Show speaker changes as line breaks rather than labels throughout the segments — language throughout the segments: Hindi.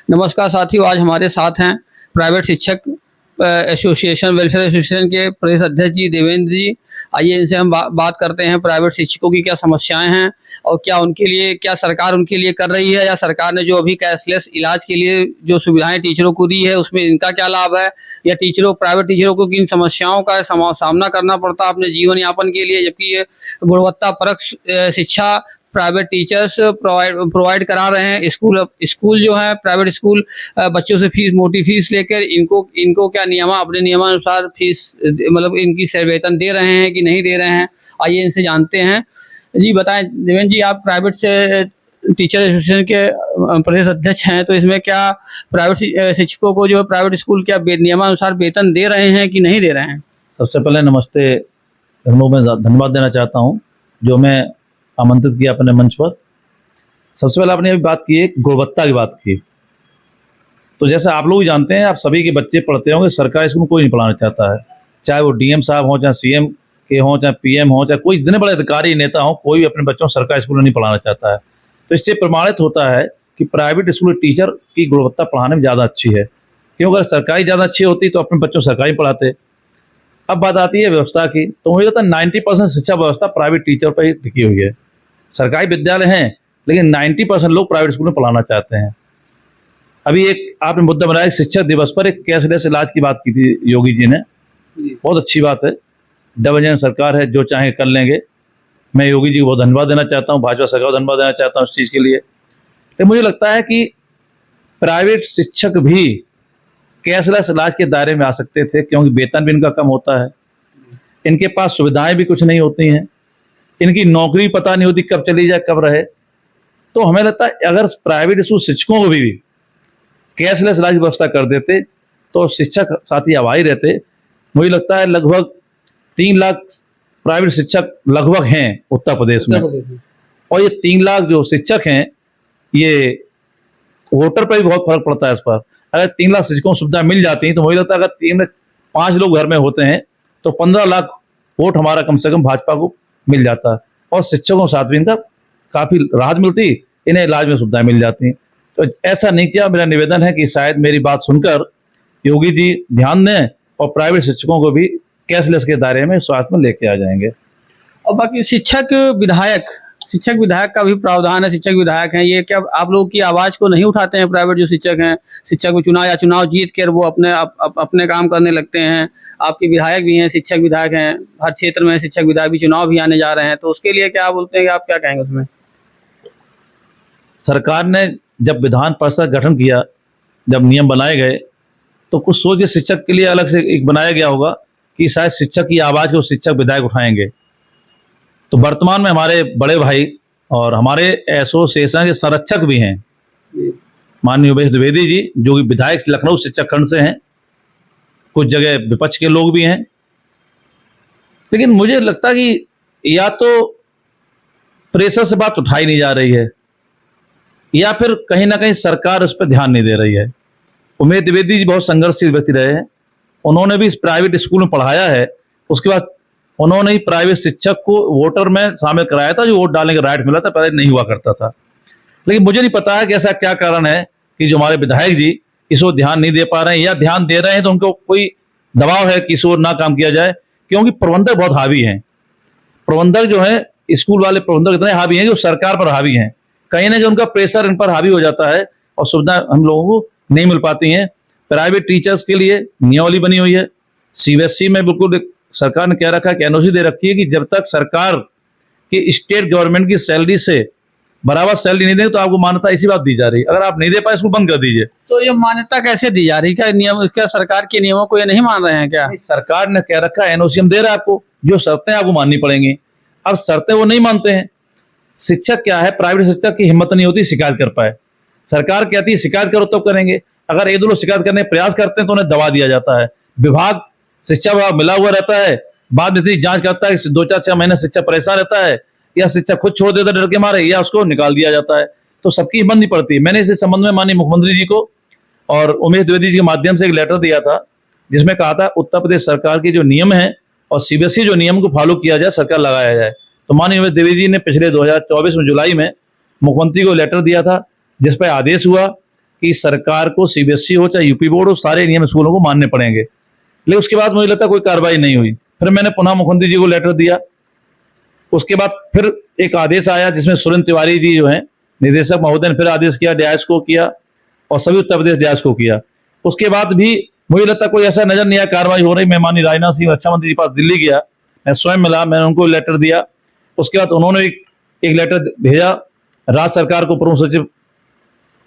नमस्कार साथियों, आज हमारे साथ हैं प्राइवेट शिक्षक एसोसिएशन वेलफेयर एसोसिएशन के प्रदेश अध्यक्ष जी देवेंद्र जी। आइए इनसे हम बात करते हैं प्राइवेट शिक्षकों की क्या समस्याएं हैं और क्या उनके लिए क्या सरकार उनके लिए कर रही है, या सरकार ने जो अभी कैशलेस इलाज के लिए जो सुविधाएं टीचरों को दी है उसमें इनका क्या लाभ है, या प्राइवेट टीचरों को किन समस्याओं का सामना करना पड़ता है अपने जीवन यापन के लिए, जबकि ये गुणवत्ता परक शिक्षा प्राइवेट टीचर्स प्रोवाइड करा रहे हैं। स्कूल जो है प्राइवेट स्कूल बच्चों से मोटी फीस लेकर इनको क्या अपने नियमानुसार फीस मतलब इनकी वेतन दे रहे हैं कि नहीं दे रहे हैं। आइए इनसे जानते हैं। जी बताएं देवेंद्र जी, आप प्राइवेट से टीचर एसोसिएशन के प्रदेश अध्यक्ष हैं, तो इसमें क्या प्राइवेट शिक्षकों को जो प्राइवेट स्कूल क्या नियमानुसार वेतन दे रहे हैं कि नहीं दे रहे हैं?
सबसे पहले नमस्ते, मैं धन्यवाद देना चाहता हूं जो मैं आमंत्रित किया अपने मंच पर। सबसे पहले आपने अभी बात की है गुणवत्ता की बात की, तो जैसे आप लोग जानते हैं, आप सभी के बच्चे पढ़ते होंगे, सरकारी स्कूल में कोई नहीं पढ़ाना चाहता है, चाहे वो डीएम साहब हों, चाहे सीएम के हों, चाहे पीएम हों, चाहे कोई जितने बड़े अधिकारी नेता हों, कोई भी अपने बच्चों को सरकारी स्कूल में नहीं पढ़ाना चाहता है। तो इससे प्रमाणित होता है कि प्राइवेट स्कूल टीचर की गुणवत्ता पढ़ाने में ज़्यादा अच्छी है, क्योंकि अगर सरकारी ज़्यादा अच्छी होती तो अपने बच्चों सरकारी पढ़ाते। अब बात आती है व्यवस्था की, तो मुझे लगता है 90% शिक्षा व्यवस्था प्राइवेट टीचर पर ही टिकी हुई है। सरकारी विद्यालय हैं लेकिन 90% लोग प्राइवेट स्कूल में पढ़ाना चाहते हैं। अभी एक आपने मुद्दा बनाया, शिक्षक दिवस पर एक कैशलेस इलाज की बात की थी योगी जी ने, बहुत अच्छी बात है। डबल सरकार है, जो चाहे कर लेंगे। मैं योगी जी को बहुत धन्यवाद देना चाहता हूँ, भाजपा सरकार को धन्यवाद देना चाहता हूँ इस चीज़ के लिए। लेकिन मुझे लगता है कि प्राइवेट शिक्षक भी कैशलेस इलाज के दायरे में आ सकते थे, क्योंकि वेतन भी इनका कम होता है, इनके पास सुविधाएं भी कुछ नहीं होती हैं, इनकी नौकरी पता नहीं होती कब चली जाए कब रहे। तो हमें लगता है अगर प्राइवेट स्कूल शिक्षकों को भी कैशलेस इलाज की व्यवस्था कर देते तो शिक्षक साथी आभारी रहते। मुझे लगता है लगभग 3 लाख प्राइवेट शिक्षक लगभग हैं उत्तर प्रदेश में, और ये 3 लाख जो शिक्षक हैं, ये वोटर पर भी बहुत फर्क पड़ता है इस पर। अगर 3 लाख शिक्षकों को सुविधा मिल जाती है तो मुझे लगता है अगर 5 लोग घर में होते हैं तो 15 लाख वोट हमारा कम से कम भाजपा को मिल जाता है, और शिक्षकों साथ भी इनका काफ़ी राहत मिलती, इन्हें इलाज में सुविधाएं मिल जाती। तो ऐसा नहीं किया। मेरा निवेदन है कि शायद मेरी बात सुनकर योगी जी ध्यान दें और प्राइवेट शिक्षकों को भी कैशलेस के दायरे में स्वास्थ्य में लेके आ जाएंगे।
और बाकी शिक्षक विधायक का भी प्रावधान है। शिक्षक विधायक हैं, ये क्या आप लोग की आवाज़ को नहीं उठाते हैं? प्राइवेट जो शिक्षक हैं, शिक्षक को चुनाव जीत कर वो अपने काम करने लगते हैं। आपके विधायक भी हैं, शिक्षक विधायक हैं, हर क्षेत्र में शिक्षक विधायक भी चुनाव भी आने जा रहे हैं, तो उसके लिए क्या बोलते हैं कि आप क्या कहेंगे उसमें?
सरकार ने जब विधान परिषद गठन किया, जब नियम बनाए गए, तो कुछ सोच के शिक्षक के लिए अलग से एक बनाया गया होगा कि शायद शिक्षक की आवाज़ को शिक्षक विधायक उठाएंगे। तो वर्तमान में हमारे बड़े भाई और हमारे एसोसिएशन के संरक्षक भी हैं, माननीय उमेश द्विवेदी जी, जो कि विधायक लखनऊ शिक्षक खंड से हैं, कुछ जगह विपक्ष के लोग भी हैं। लेकिन मुझे लगता है कि या तो प्रेशर से बात उठाई नहीं जा रही है, या फिर कहीं ना कहीं सरकार उस पर ध्यान नहीं दे रही है। उमेश द्विवेदी जी बहुत संघर्षशील व्यक्ति रहे हैं, उन्होंने भी इस प्राइवेट स्कूल में पढ़ाया है। उसके बाद उन्होंने ही प्राइवेट शिक्षक को वोटर में शामिल कराया था, जो वोट डालने का राइट मिला था, पहले नहीं हुआ करता था। लेकिन मुझे नहीं पता है कि ऐसा क्या कारण है कि जो हमारे विधायक जी इस ओर ध्यान नहीं दे पा रहे हैं, या ध्यान दे रहे हैं तो उनको कोई दबाव है कि इस ओर ना काम किया जाए, क्योंकि प्रबंधक बहुत हावी हैं। प्रबंधक जो है, स्कूल वाले प्रबंधक इतने हावी हैं जो सरकार पर हावी हैं। कहीं ना कहीं उनका प्रेशर इन पर हावी हो जाता है और सुविधा हम लोगों को नहीं मिल पाती हैं। प्राइवेट टीचर्स के लिए नियमावली बनी हुई है, सीबीएसई में बिल्कुल सरकार ने कह रखा है कि एनओसी दे रखी है कि जब तक सरकार की स्टेट गवर्नमेंट की सैलरी से बराबर सैलरी नहीं देंगे तो आपको मान्यता इसी बात दी जा रही है। अगर आप नहीं दे पाए इसको बंद कर दीजिए।
तो ये मान्यता कैसे दी जा रही है? क्या सरकार के नियमों को ये नहीं मान रहे हैं क्या?
सरकार ने कह रखा है एनओसी हम दे रहे हैं आपको, जो शर्तें आपको माननी पड़ेंगी। अब शर्तें वो नहीं मानते हैं। शिक्षक क्या है, प्राइवेट शिक्षक की हिम्मत नहीं होती शिकायत कर पाए। सरकार कहती है शिकायत करो तब करेंगे, अगर एक दो लोग शिकायत करने का प्रयास करते हैं तो उन्हें दबा दिया जाता है। शिक्षा विभाग मिला हुआ रहता है, बाद में इतनी जांच करता है, 2-4-6 महीने शिक्षक परेशान रहता है, या शिक्षक खुद छोड़ देता है डर के मारे, या उसको निकाल दिया जाता है। तो सबकी हिम्मत नहीं पड़ती। मैंने इस संबंध में माननीय मुख्यमंत्री जी को और उमेश द्विवेदी जी के माध्यम से एक लेटर दिया था, जिसमें कहा था उत्तर प्रदेश सरकार के जो नियम है और सीबीएसई जो नियम को फॉलो किया जाए, सरकार लगाया जाए। तो माननीय उमेश द्विवेदी जी ने पिछले 2024 में जुलाई में मुख्यमंत्री को लेटर दिया था, जिस पर आदेश हुआ कि सरकार को सीबीएसई हो चाहे यूपी बोर्ड हो, सारे नियम स्कूलों को मानने पड़ेंगे। लेकिन उसके बाद मुझे लगता है कोई कार्रवाई नहीं हुई। फिर मैंने पुनः मुख्यमंत्री जी को लेटर दिया। उसके बाद फिर एक आदेश आया जिसमें सुरेंद्र तिवारी जी जो हैं निदेशक महोदय ने फिर आदेश किया, डीआईएस को किया और सभी उत्तर प्रदेश डीआईएस को किया। उसके बाद भी मुझे लगता है कोई ऐसा नजर नहीं आया कार्रवाई हो रही। मैं माननीय राजनाथ सिंह रक्षा मंत्री जी के पास दिल्ली गया, मैं स्वयं मिला, मैंने उनको लेटर दिया। उसके बाद उन्होंने एक लेटर भेजा राज्य सरकार को, प्रमुख सचिव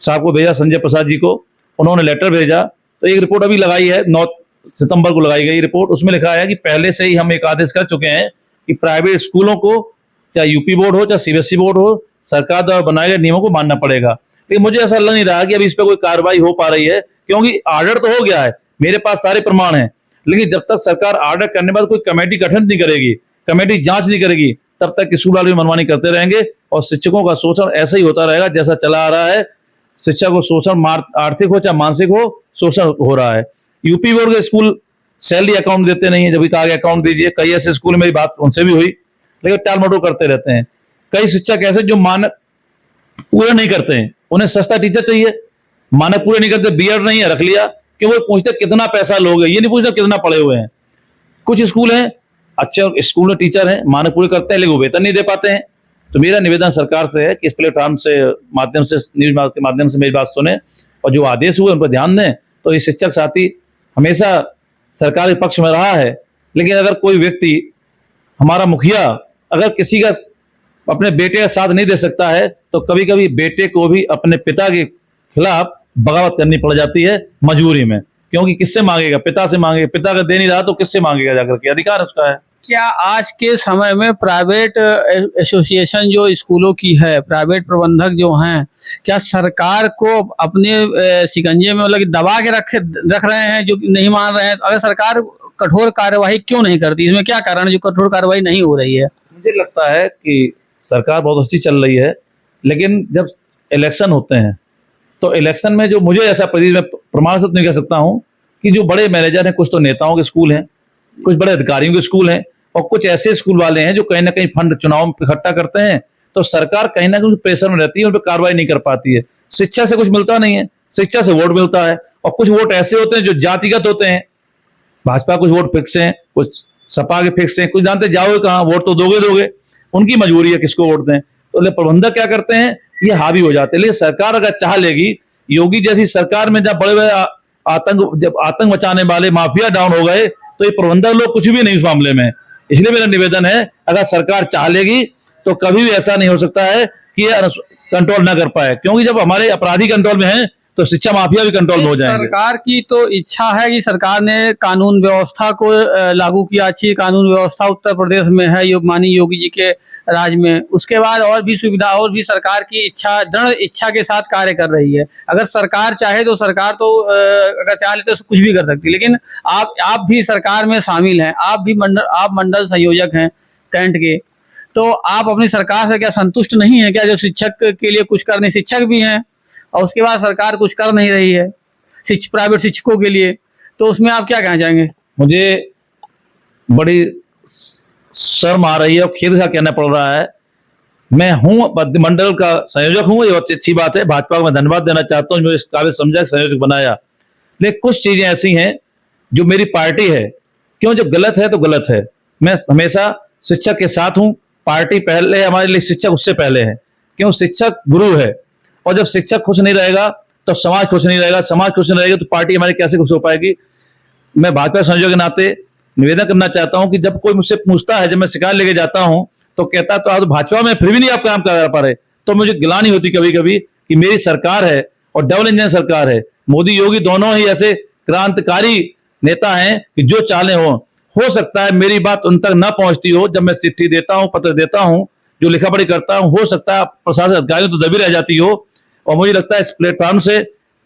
साहब को भेजा, संजय प्रसाद जी को, उन्होंने लेटर भेजा। तो एक रिपोर्ट अभी लगाई है, 9 सितंबर को लगाई गई रिपोर्ट। उसमें लिखा है कि पहले से ही हम एक आदेश कर चुके हैं कि प्राइवेट स्कूलों को चाहे यूपी बोर्ड हो चाहे सीबीएसई बोर्ड हो, सरकार द्वारा बनाए गए नियमों को मानना पड़ेगा। लेकिन मुझे ऐसा लग नहीं रहा कि अभी इस पर कोई कार्रवाई हो पा रही है, क्योंकि आर्डर तो हो गया है, मेरे पास सारे प्रमाण हैं। लेकिन जब तक सरकार आर्डर करने के बाद कोई कमेटी गठन नहीं करेगी, कमेटी जांच नहीं करेगी, तब तक स्कूल वाले भी मनमानी करते रहेंगे और शिक्षकों का शोषण ऐसा ही होता रहेगा जैसा चला आ रहा है। शिक्षा को शोषण, आर्थिक हो चाहे मानसिक हो, शोषण हो रहा है। यूपी बोर्ड के स्कूल सैलरी अकाउंट देते नहीं है, जब भी कहा गया अकाउंट दीजिए। कई ऐसे स्कूल, मेरी बात उनसे भी हुई, लेकिन टाल मटोल करते रहते हैं। कई शिक्षक ऐसे जो मानक पूरे नहीं करते हैं, उन्हें सस्ता टीचर चाहिए, मानक पूरे नहीं करते, बीएड नहीं है रख लिया, कि वो पूछते कितना पैसा लोगे, ये नहीं पूछते कितना पढ़े हुए हैं। कुछ स्कूल हैं अच्छे स्कूल में टीचर हैं, मानक पूरे करते हैं, लेकिन वो वेतन नहीं दे पाते हैं। तो मेरा निवेदन सरकार से है कि इस प्लेटफॉर्म से माध्यम से, न्यूज के माध्यम से मेरी बात सुने और जो आदेश हुए उन पर ध्यान दें। तो ये शिक्षक साथी हमेशा सरकार के पक्ष में रहा है, लेकिन अगर कोई व्यक्ति, हमारा मुखिया अगर किसी का अपने बेटे का साथ नहीं दे सकता है, तो कभी कभी बेटे को भी अपने पिता के खिलाफ बगावत करनी पड़ जाती है मजबूरी में। क्योंकि किससे मांगेगा, पिता से मांगेगा, पिता का दे नहीं रहा तो किससे मांगेगा जाकर के, अधिकार उसका है।
क्या आज के समय में प्राइवेट एसोसिएशन जो स्कूलों की है, प्राइवेट प्रबंधक जो हैं, क्या सरकार को अपने शिकंजे में मतलब कि दबा के रख रहे हैं, जो नहीं मान रहे हैं? अगर सरकार कठोर कार्यवाही क्यों नहीं करती, इसमें क्या कारण है जो कठोर कार्यवाही नहीं हो रही है?
मुझे लगता है कि सरकार बहुत अच्छी चल रही है, लेकिन जब इलेक्शन होते हैं तो इलेक्शन में जो मुझे ऐसा मैं प्रमाण से नहीं कह सकता हूं कि जो बड़े मैनेजर हैं, कुछ तो नेताओं के स्कूल हैं, कुछ बड़े अधिकारियों के स्कूल हैं, और कुछ ऐसे स्कूल वाले हैं जो कहीं ना कहीं फंड चुनाव में इकट्ठा करते हैं। तो सरकार कहीं ना कहीं प्रेशर में रहती है, उन पर कार्रवाई नहीं कर पाती है। शिक्षा से कुछ मिलता नहीं है, शिक्षा से वोट मिलता है, और कुछ वोट ऐसे होते हैं जो जातिगत होते हैं। भाजपा कुछ वोट फिक्स हैं, कुछ सपा के फिक्स हैं, कुछ जानते जाओगे कहाँ, वोट तो दोगे, उनकी मजबूरी है किसको वोट दें। तो प्रबंधक क्या करते हैं, ये हावी हो जाते हैं। लेकिन सरकार अगर चाह लेगी, योगी जैसी सरकार में जब बड़े बड़े आतंक मचाने वाले माफिया डाउन हो गए, तो ये प्रबंधक लोग कुछ भी नहीं उस मामले में। इसलिए मेरा निवेदन है, अगर सरकार चाह लेगी तो कभी भी ऐसा नहीं हो सकता है कि ये कंट्रोल ना कर पाए, क्योंकि जब हमारे अपराधी कंट्रोल में है तो शिक्षा माफिया भी कंट्रोल में हो जाएंगे।
सरकार की तो इच्छा है कि सरकार ने कानून व्यवस्था को लागू किया, अच्छी कानून व्यवस्था उत्तर प्रदेश में है माननीय योगी जी के राज में। उसके बाद और भी सुविधा, और भी सरकार की इच्छा, दृढ़ इच्छा के साथ कार्य कर रही है। अगर सरकार चाहे तो सरकार तो अगर चाह ले तो कुछ भी कर सकती है। लेकिन आप भी सरकार में शामिल हैं, आप मंडल संयोजक हैं कैंट के, तो आप अपनी सरकार से क्या संतुष्ट नहीं है क्या, जो शिक्षक के लिए कुछ करने, शिक्षक भी हैं और उसके बाद सरकार कुछ कर नहीं रही है प्राइवेट शिक्षकों के लिए, तो उसमें आप क्या कहना चाहेंगे?
मुझे बड़ी शर्म आ रही है और खेद सा कहना पड़ रहा है। मैं हूं मंडल का संयोजक हूं, ये अच्छी बात है, भाजपा को मैं धन्यवाद देना चाहता हूं जो इस काबिल समझा संयोजक बनाया। लेकिन कुछ चीजें ऐसी हैं जो मेरी पार्टी है, क्यों, जब गलत है तो गलत है। मैं हमेशा शिक्षक के साथ हूं, पार्टी पहले, हमारे लिए शिक्षक उससे पहले है, क्यों, शिक्षक गुरु है। और जब शिक्षक खुश नहीं रहेगा तो समाज खुश नहीं रहेगा, समाज खुश नहीं रहेगा तो पार्टी हमारी कैसे खुश हो पाएगी। मैं भाजपा संयोजक के नाते निवेदन करना चाहता हूं कि जब कोई मुझसे पूछता है, जब मैं शिकायत लेके जाता हूं तो कहता तो आज भाजपा में फिर भी नहीं आप काम कर पा रहे, तो मुझे गिलानी होती कभी कभी कि मेरी सरकार है और डबल इंजन सरकार है। मोदी योगी दोनों ही ऐसे क्रांतिकारी नेता हैं कि जो चाले हो सकता है मेरी बात उन तक ना पहुंचती हो, जब मैं चिट्ठी देता हूं, पत्र देता हूं, जो लिखा पढ़ी करता हूं, हो सकता है प्रशासन अधिकारियों तो दबी रह जाती हो। और मुझे लगता है इस प्लेटफॉर्म से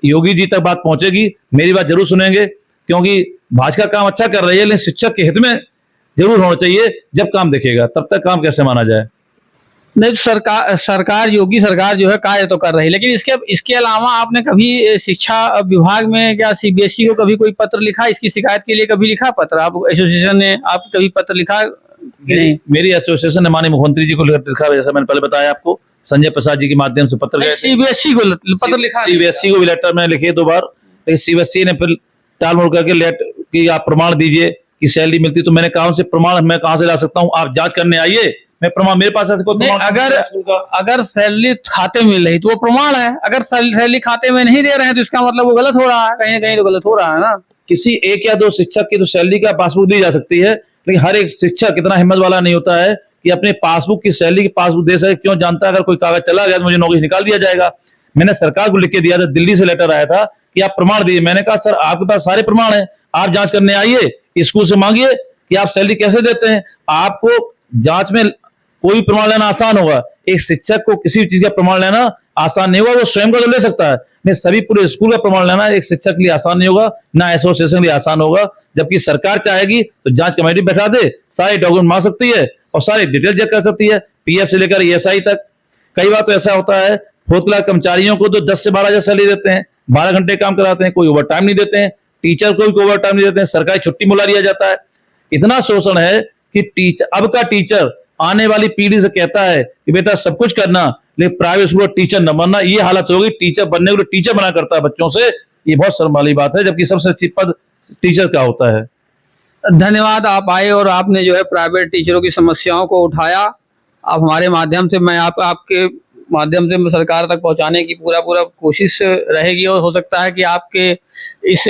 योगी जी तक बात पहुंचेगी, मेरी बात जरूर सुनेंगे, क्योंकि भाजपा काम अच्छा कर रही है, लेकिन शिक्षक के हित में जरूर होना चाहिए। जब काम दिखेगा तब तक काम कैसे माना जाए।
नहीं, सरकार योगी सरकार जो है कार्य तो कर रही है, लेकिन इसके अलावा आपने कभी शिक्षा विभाग में क्या सीबीएसई को कभी कोई पत्र लिखा, इसकी शिकायत के लिए कभी लिखा पत्र? आप एसोसिएशन ने आप कभी पत्र लिखा? नहीं,
मेरी एसोसिएशन ने माननीय मुख्यमंत्री जी को लिखा, जैसा मैंने पहले बताया आपको, संजय प्रसाद जी के माध्यम से पत्र गए थे।
सीबीएसई को पत्र लिखा है।
सीबीएसई को भी लेटर मैंने लिखे 2 बार, लेकिन सीबीएसई ने फिर टाल मोड़ करके लेटर कि आप प्रमाण दीजिए कि सैलरी मिलती। तो मैंने कहा उनसे प्रमाण मैं कहां से ला सकता हूं, आप जांच करने आइए, मैं प्रमाण, मेरे पास ऐसे कोई
नहीं,
प्रमाण
अगर सैलरी खाते में मिल रही तो वो प्रमाण है। अगर सैलरी खाते में नहीं दे रहे हैं तो इसका मतलब वो गलत हो रहा है, कहीं ना कहीं तो गलत हो रहा है ना।
किसी 1 या 2 शिक्षक की तो सैलरी का पासबुक दी जा सकती है, लेकिन हर एक शिक्षक इतना हिम्मत वाला नहीं होता है कि अपने पासबुक की सैलरी की पासबुक दे सके। क्यों? जानता है अगर कोई कागज चला गया तो मुझे नौकरी से निकाल दिया जाएगा। मैंने सरकार को लिख के दिया था, दिल्ली से लेटर आया था कि आप प्रमाण दीजिए। मैंने कहा सर आपके पास सारे प्रमाण हैं, आप जांच करने आइए, स्कूल से मांगिए कि आप सैलरी कैसे देते हैं। आपको जांच में कोई प्रमाण लेना आसान होगा, एक शिक्षक को किसी भी चीज का प्रमाण लेना आसान नहीं होगा। वो स्वयं का तो ले सकता है, नहीं सभी पूरे स्कूल का प्रमाण लेना एक शिक्षक के लिए आसान नहीं होगा, ना एसोसिएशन के लिए आसान होगा। जबकि सरकार चाहेगी तो जांच कमेटी बैठा दे, सारे डॉक्यूमेंट मांग सकती है और सारी डिटेल चेक कर सकती है, पीएफ से लेकर ईएसआई तक। कई बार तो ऐसा होता है 4th क्लास कर्मचारियों को तो 10 से 12 हजार सैलरी देते हैं, 12 घंटे काम कराते हैं, कोई ओवर टाइम नहीं देते हैं, टीचर को भी ओवर टाइम नहीं देते हैं, सरकारी छुट्टी मुला लिया जाता है। इतना शोषण है कि टीचर, अब का टीचर आने वाली पीढ़ी से कहता है कि बेटा सब कुछ करना लेकिन प्राइवेट स्कूल टीचर न बनना। ये हालत होगी, टीचर बनने को टीचर बना करता है बच्चों से, ये बहुत शर्म वाली बात है, जबकि सबसे अच्छी पद टीचर का होता है।
धन्यवाद, आप आए और आपने जो है प्राइवेट टीचरों की समस्याओं को उठाया। आप हमारे माध्यम से, मैं आपके माध्यम से मैं सरकार तक पहुंचाने की पूरा कोशिश रहेगी और हो सकता है कि आपके इस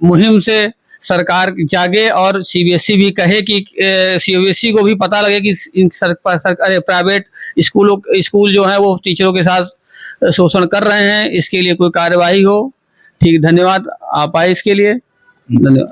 मुहिम से सरकार जागे और सीबीएसई भी कहे कि सीबीएसई को भी पता लगे कि प्राइवेट स्कूल जो है वो टीचरों के साथ शोषण कर रहे हैं, इसके लिए कोई कार्यवाही हो। ठीक, धन्यवाद, आप आए इसके लिए, धन्यवाद।